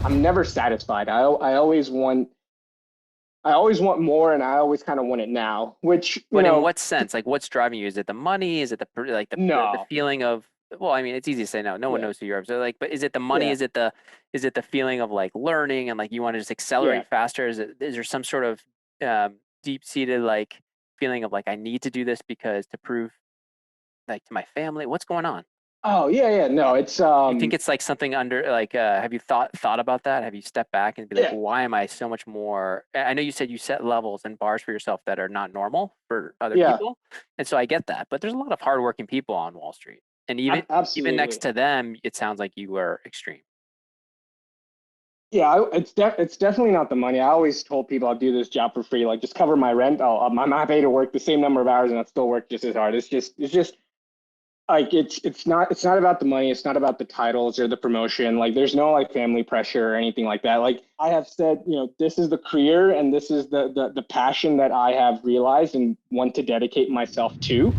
I'm never satisfied. I always want more, and I always kind of want it now, which, But in what sense? Like, what's driving you? Is it the money? Is it the no. feeling of? Well, I mean, it's easy to say no. No one Yeah. knows who you are. So like, but is it the money? Yeah. Is it the feeling of like learning and like you want to just Yeah. accelerate faster? Is there some sort of deep seated like feeling of like I need to do this because to prove like to my family? What's going on? Oh, yeah, yeah. No, it's You think it's like something under like have you thought about that? Have you stepped back and be like, yeah. why am I so much more? I know you said you set levels and bars for yourself that are not normal for other Yeah. people, and so I get that. But there's a lot of hardworking people on Wall Street, and even next Absolutely. to them, it sounds like you were extreme. Yeah, it's definitely not the money. I always told people I'll do this job for free, like just cover my rent. I'm happy to work the same number of hours and I'll still work just as hard. It's just like it's not about the money. It's not about the titles or the promotion. Like there's no like family pressure or anything like that. Like I have said, this is the career and this is the passion that I have realized and want to dedicate myself to.